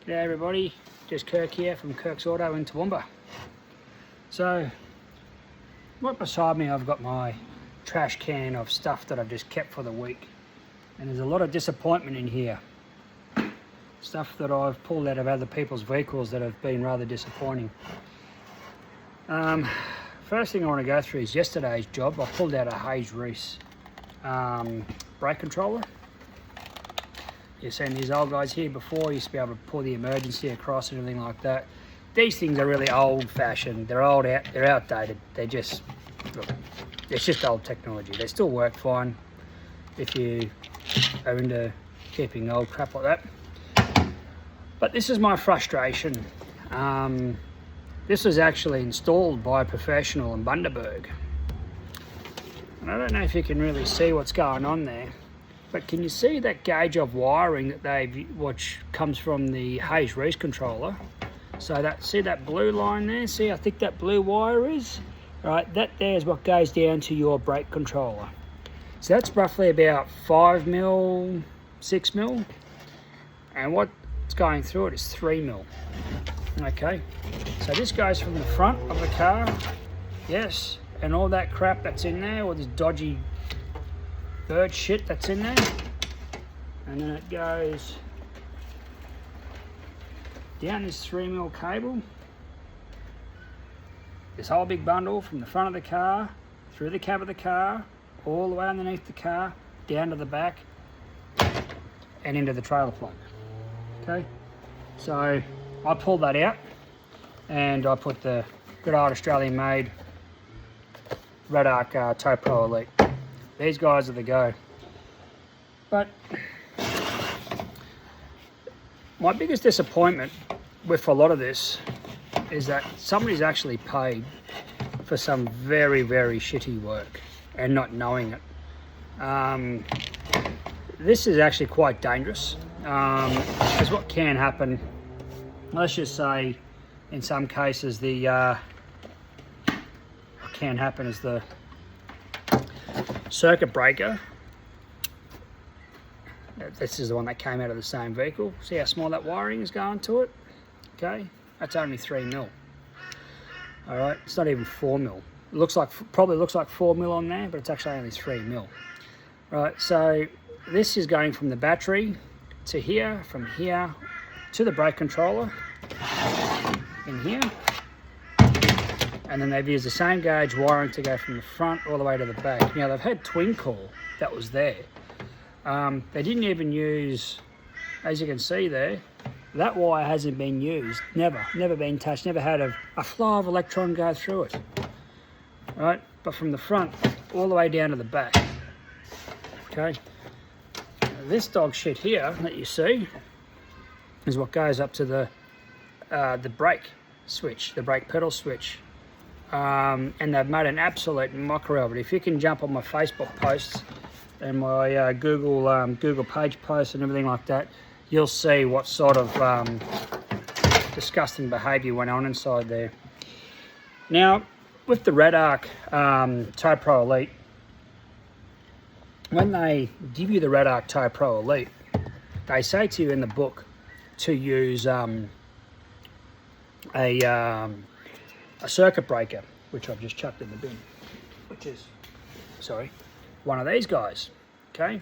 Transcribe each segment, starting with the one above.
G'day everybody, just Kirk here from Kirk's Auto in Toowoomba. So, right beside me I've got my trash can of stuff that I've just kept for the week. And there's a lot of disappointment in here. Stuff that I've pulled out of other people's vehicles that have been rather disappointing. First thing I want to go through is yesterday's job. I pulled out a Hayes Reese brake controller. You've seen these old guys here before, used to be able to pull the emergency across and everything like that. These things are really old-fashioned. They're outdated. They're just, look, it's just old technology. They still work fine if you are into keeping old crap like that. But this is my frustration. This was actually installed by a professional in Bundaberg. And I don't know if you can really see what's going on there. But can you see that gauge of wiring that which comes from the Hayes Reese controller? So see that blue line there? See how thick that blue wire is? All right, that there is what goes down to your brake controller. So that's roughly about 5 mil, 6 mil. And what's going through it is 3 mil. Okay, so this goes from the front of the car, yes, and all that crap that's in there, all this dodgy bird shit that's in there, and then it goes down this 3 mil cable, this whole big bundle from the front of the car through the cab of the car all the way underneath the car down to the back and into the trailer plug. Okay, so I pulled that out and I put the good old Australian made Red Arc Tow Pro Elite. These guys are the go. But my biggest disappointment with a lot of this is that somebody's actually paid for some very, very shitty work and not knowing it. This is actually quite dangerous, because what can happen, let's just say in some cases what can happen is the circuit breaker, this is the one that came out of the same vehicle. See how small that wiring is going to it? Okay, that's only 3 mil. All right, it's not even 4 mil. It looks like, probably looks like 4 mil on there, but it's actually only 3 mil. Right, so this is going from the battery to here, from here to the brake controller in here. And then they've used the same gauge wiring to go from the front all the way to the back. Now they've had twin core that was there. They didn't even use, as you can see there, that wire hasn't been used, never been touched, never had a flow of electron go through it. Right, but from the front all the way down to the back. Okay, this dog shit here that you see is what goes up to the brake switch, the brake pedal switch. And they've made an absolute mockery of it. If you can jump on my Facebook posts and my Google page posts and everything like that, you'll see what sort of disgusting behaviour went on inside there. Now, with the Red Arc Tow Pro Elite, when they give you the Red Arc Tow Pro Elite, they say to you in the book to use a circuit breaker, which I've just chucked in the bin, which is, sorry, one of these guys, okay?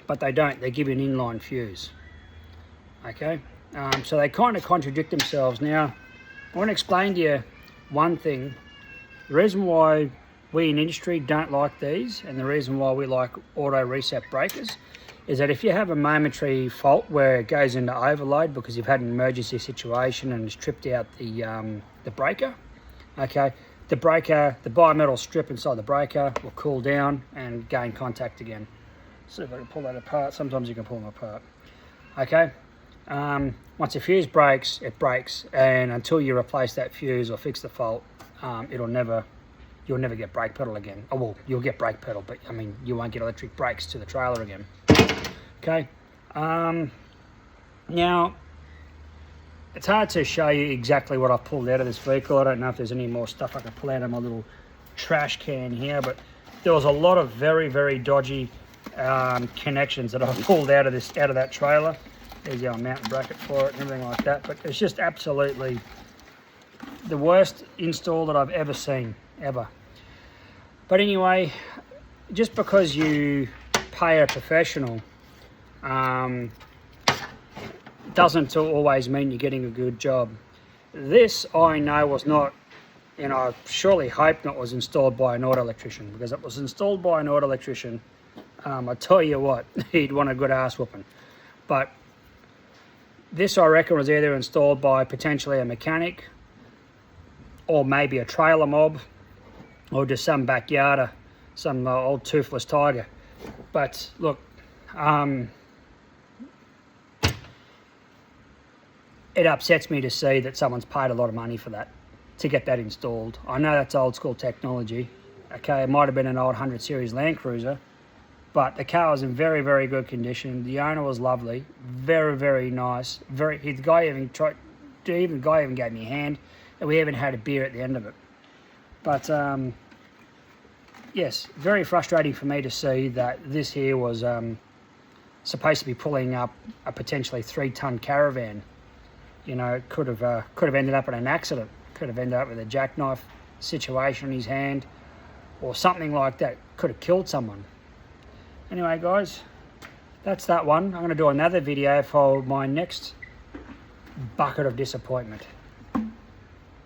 But they don't, they give you an inline fuse, okay? So they kind of contradict themselves. Now, I want to explain to you one thing. The reason why we in industry don't like these, and the reason why we like auto reset breakers, is that if you have a momentary fault where it goes into overload because you've had an emergency situation and it's tripped out the breaker, okay, the bimetal strip inside the breaker will cool down and gain contact again. So if I can pull that apart, sometimes you can pull them apart, okay. Once a fuse breaks, it breaks, and until you replace that fuse or fix the fault, you'll never get brake pedal again. Oh, well, you'll get brake pedal, but I mean, you won't get electric brakes to the trailer again. Okay, now it's hard to show you exactly what I've pulled out of this vehicle. I don't know if there's any more stuff I can pull out of my little trash can here, but there was a lot of very, very dodgy connections that I pulled out of that trailer. There's your mountain bracket for it and everything like that. But it's just absolutely the worst install that I've ever seen, ever. But anyway, just because you pay a professional doesn't always mean you're getting a good job. This I know was not, and I surely hope not, was installed by an auto electrician, because it was installed by an auto electrician. I tell you what, he'd want a good ass whooping. But this, I reckon, was either installed by potentially a mechanic, or maybe a trailer mob, or just some backyarder, some old toothless tiger. But look, it upsets me to see that someone's paid a lot of money for that, to get that installed. I know that's old school technology. Okay, it might have been an old 100 series Land Cruiser, but the car was in very, very good condition. The owner was lovely, very, very nice. The guy even gave me a hand, and we even had a beer at the end of it. But yes, very frustrating for me to see that this here was supposed to be pulling up a potentially 3-ton caravan. You know, could have ended up in an accident. Could have ended up with a jackknife situation in his hand, or something like that. Could have killed someone. Anyway, guys, that's that one. I'm going to do another video for my next bucket of disappointment.